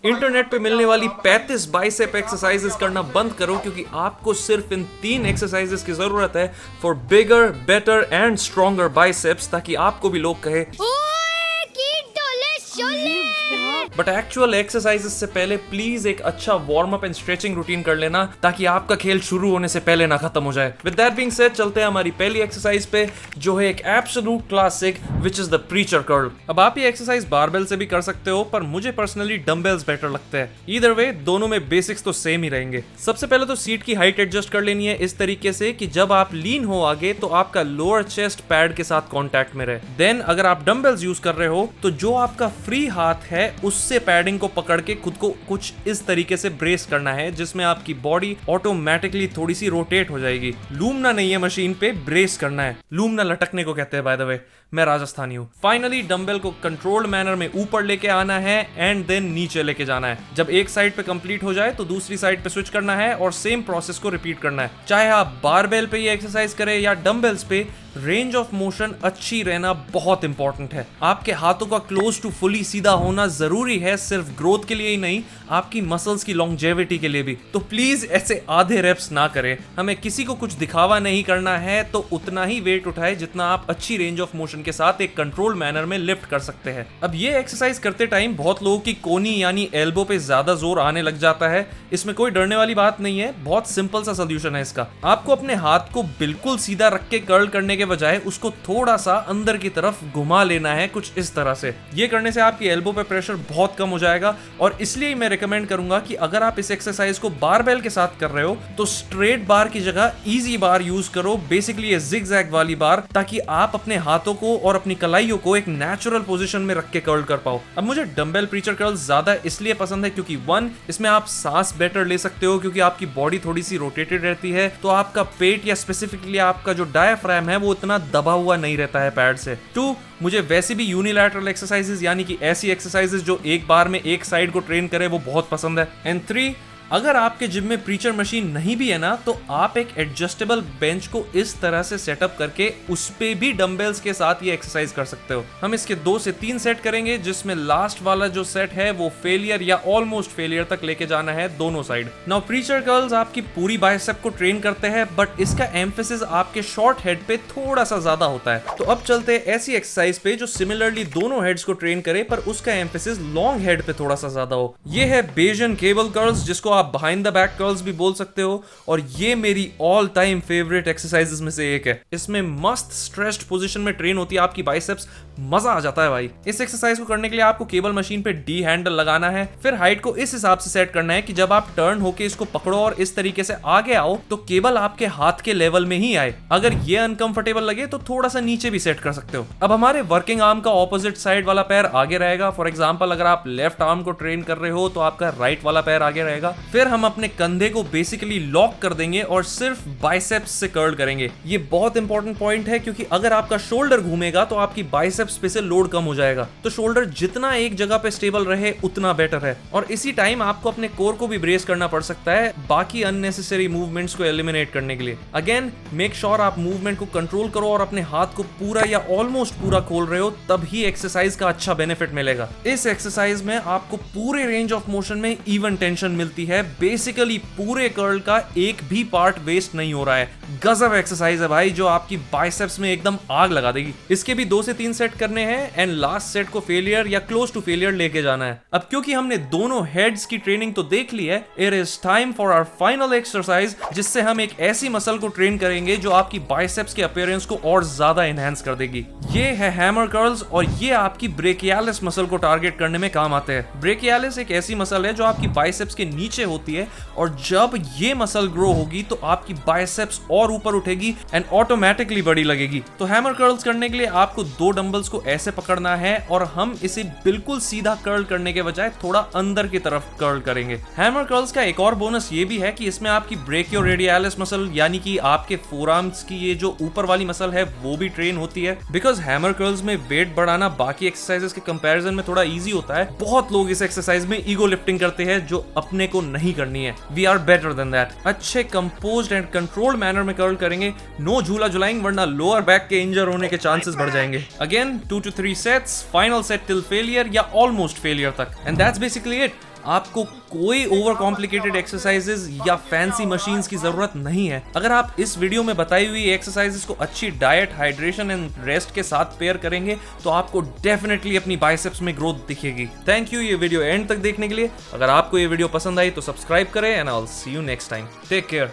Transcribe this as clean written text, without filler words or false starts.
Internet पे मिलने वाली 35 बाइसेप एक्सरसाइजेस करना बंद करो, क्योंकि आपको सिर्फ इन 3 एक्सरसाइजेस की जरूरत है for bigger, better and stronger biceps, ताकि आपको भी लोग कहे बट एक्चुअल एक्सरसाइजेस से पहले प्लीज एक अच्छा warm up and stretching routine कर लेना, ताकि आपका खेल शुरू होने से पहले ना खत्म हो जाए। विद दैट बीइंग सेड, चलते हैं हमारी पहली एक्सरसाइज पे, जो है एक absolute classic which is the preacher curl. अब आप ये एक्सरसाइज बारबेल से भी कर सकते हो, पर मुझे पर्सनली डंबल्स बेटर लगते हैं। ईदर वे दोनों में बेसिक्स तो सेम ही रहेंगे। सबसे पहले तो सीट की हाइट एडजस्ट कर लेनी है इस तरीके से कि जब आप लीन हो आगे तो आपका लोअर चेस्ट पैड के साथ कांटेक्ट में रहे। देन अगर आप डंबल्स यूज कर रहे हो तो जो आपका फ्री हाथ है उससे पैडिंग को पकड़ के खुद को कुछ इस तरीके से ब्रेस करना है, जिसमें आपकी बॉडी ऑटोमेटिकली थोड़ी सी रोटेट हो जाएगी। लूमना नहीं है मशीन पे, ब्रेस करना है। लूमना लटकने को कहते हैं, बाय द वे, मैं राजस्थानी हूँ। फाइनली डंबल को कंट्रोल्ड मैनर में ऊपर लेके आना है एंड देन नीचे लेके जाना है। जब एक साइड पे कंप्लीट हो जाए तो दूसरी साइड पे स्विच करना है और सेम प्रोसेस को रिपीट करना है। चाहे आप बारबेल पे ये एक्सरसाइज करें या डंबल्स पे, रेंज ऑफ मोशन अच्छी रहना बहुत इंपॉर्टेंट है। आपके हाथों का क्लोज टू फुली सीधा होना जरूरी है, सिर्फ ग्रोथ के लिए ही नहीं, आपकी मसल्स की लॉन्जेविटी के लिए भी। तो प्लीज ऐसे आधे रेप्स ना करें। हमें किसी को कुछ दिखावा नहीं करना है, तो उतना ही वेट उठाए जितना आप अच्छी रेंज ऑफ मोशन के साथ एक कंट्रोल मैनर में लिफ्ट कर सकते हैं। अब ये एक्सरसाइज करते टाइम बहुत लोगों की कोनी यानी एल्बो पे ज्यादा जोर आने लग जाता है। इसमें कोई डरने वाली बात नहीं है, बहुत सिंपल सा सोल्यूशन है इसका। आपको अपने हाथ को बिल्कुल सीधा रख के कर्ल करने के बजाय उसको थोड़ा सा अंदर की तरफ घुमा लेना है, कुछ इस तरह से। ये करने से आपकी एल्बो पे प्रेशर बहुत कम हो जाएगा, और इसलिए मैं रिकमेंड करूंगा कि अगर आप इस एक्सरसाइज को बारबेल के साथ कर रहे हो तो स्ट्रेट बार की जगह इजी बार यूज करो, बेसिकली ये जिगजैग वाली बार, ताकि आप अपने हाथों को और अपनी कलाइयों को एक नेचुरल पोजीशन में रख के कर्ल कर पाओ। अब मुझे डंबल प्रीचर कर्ल ज्यादा इसलिए पसंद है क्योंकि 1, इसमें आप सांस बेटर ले सकते हो क्योंकि आपकी बॉडी थोड़ी सी रोटेटेड रहती है, तो आपका पेट या स्पेसिफिकली आपका जो डायफ्राम है वो इतना दबा हुआ नहीं रहता है पैड से। 2, मुझे वैसे भी यूनिलैटरल एक्सरसाइजेस यानी कि ऐसी एक्सरसाइजेस जो एक बार में एक साइड को ट्रेन करे वो बहुत पसंद है। एंड 3, अगर आपके जिम में प्रीचर मशीन नहीं भी है ना, तो आप एक एडजस्टेबल बेंच को इस तरह से सेटअप करके उस पे भी डंबल्स के साथ ये एक्सरसाइज कर सकते हो। हम इसके 2 से 3 सेट करेंगे, जिसमें लास्ट वाला जो सेट है वो फेलियर या ऑलमोस्ट फेलियर तक लेके जाना है दोनों साइड। नाउ प्रीचर कर्ल्स आपकी पूरी बाइसेप को ट्रेन करते हैं, बट इसका एम्फेसिस आपके शॉर्ट हेड पे थोड़ा सा ज्यादा होता है। तो अब चलते हैं ऐसी एक्सरसाइज पे जो सिमिलरली दोनों हेड्स को ट्रेन करे, पर उसका एम्फेसिस लॉन्ग हेड पे थोड़ा सा ज्यादा हो। ये है बेजन केबल कर्ल्स, जिसको आप बिहाइंड द बैक कर्ल्स भी बोल सकते हो, और ये मेरी ऑल टाइम फेवरेट एक्सरसाइजेस में से एक है। इसमें मस्त स्ट्रेच्ड पोजीशन में ट्रेन होती है आपकी बाइसेप्स, मजा आ जाता है भाई। इस एक्सरसाइज को करने के लिए आपको केबल मशीन पे डी हैंडल लगाना है, फिर हाइट को इस हिसाब से सेट करना है कि जब आप टर्न होके इसको पकड़ो और इस तरीके से आगे आओ तो केबल आपके हाथ के लेवल में ही आए। अगर ये अनकंफर्टेबल लगे तो थोड़ा सा नीचे भी सेट कर सकते हो। अब हमारे वर्किंग आर्म का ऑपोजिट साइड वाला पैर आगे रहेगा। फॉर एग्जांपल, अगर आप लेफ्ट आर्म को ट्रेन कर रहे हो तो आपका राइट वाला पैर आगे रहेगा। फिर हम अपने कंधे को बेसिकली लॉक कर देंगे और सिर्फ बाइसेप्स से कर्ल करेंगे। ये बहुत इंपॉर्टेंट पॉइंट है, क्योंकि अगर आपका शोल्डर घूमेगा तो आपकी बाइसेप्स पे से लोड कम हो जाएगा। तो शोल्डर जितना एक जगह पे स्टेबल रहे उतना बेटर है, और इसी टाइम आपको अपने कोर को भी ब्रेस करना पड़ सकता है बाकी अननेसेसरी मूवमेंट्स को एलिमिनेट करने के लिए। अगेन, मेक श्योर आप मूवमेंट को कंट्रोल करो और अपने हाथ को पूरा या ऑलमोस्ट पूरा खोल रहे हो, तब ही एक्सरसाइज का अच्छा बेनिफिट मिलेगा। इस एक्सरसाइज में आपको पूरे रेंज ऑफ मोशन में इवन टेंशन मिलती है। बेसिकली पूरे कर्ल का एक भी पार्ट वेस्ट नहीं हो रहा है। गजब एक्सरसाइज है भाई, जो आपकी बाइसेप्स में एकदम आग लगा देगी। इसके भी 2 से 3 सेट करने हैं एंड लास्ट सेट को फेलियर या क्लोज टू फेलियर लेके जाना है। अब क्योंकि हमने दोनों हेड्स की ट्रेनिंग तो देख ली है, it is time for our final exercise, जिससे हम एक ऐसी मसल को ट्रेन करेंगे जो आपकी बाइसेप्स के अपीयरेंस को और ज्यादा एनहांस कर देगी। ये है हैमर कर्ल्स, और ये आपकी ब्रेकियालिस मसल को टारगेट करने में काम आते हैं। ब्रेकियालिस एक ऐसी मसल है जो आपकी बाइसेप्स के नीचे होती है, और जब ये मसल ग्रो होगी तो आपकी बाइसेप्स और ऊपर उठेगी एंड ऑटोमेटिकली बड़ी लगेगी। तो हैमर कर्ल्स करने के लिए आपको 2 डंबल्स को ऐसे पकड़ना है, और हम इसे बिल्कुल सीधा कर्ल करने के बजाय थोड़ा अंदर की तरफ कर्ल करेंगे। हैमर कर्ल्स का एक और बोनस ये भी है कि इसमें आपकी ब्रेकियोरेडियलिस मसल यानी कि आपके फोरआर्म्स की ये जो ऊपर वाली मसल है वो भी ट्रेन होती है। बिकॉज हैमर कर्ल्स में वेट बढ़ाना बाकी एक्सरसाइजेस के कंपैरिजन में थोड़ा इजी होता है। बहुत लोग इस एक्सरसाइज में ईगो लिफ्टिंग करते हैं जो अपने को नहीं करनी है। We are better than that. अच्छे कंपोज्ड एंड कंट्रोल्ड मैनर में कर्ल करेंगे, नो झूला झुलाएंगे, वरना लोअर बैक के इंजर होने के चांसेस बढ़ जाएंगे। Again 2 to 3 sets, final set till failure या ऑलमोस्ट फेलियर तक, एंड दैट्स बेसिकली इट। आपको कोई ओवर कॉम्प्लिकेटेड एक्सरसाइजेस या फैंसी मशीन्स की जरूरत नहीं है। अगर आप इस वीडियो में बताई हुई एक्सरसाइजेस को अच्छी डाइट, हाइड्रेशन एंड रेस्ट के साथ पेयर करेंगे तो आपको डेफिनेटली अपनी बाइसेप्स में ग्रोथ दिखेगी। थैंक यू ये वीडियो एंड तक देखने के लिए। अगर आपको ये वीडियो पसंद आई तो सब्सक्राइब करें and I will see you next time. Take care.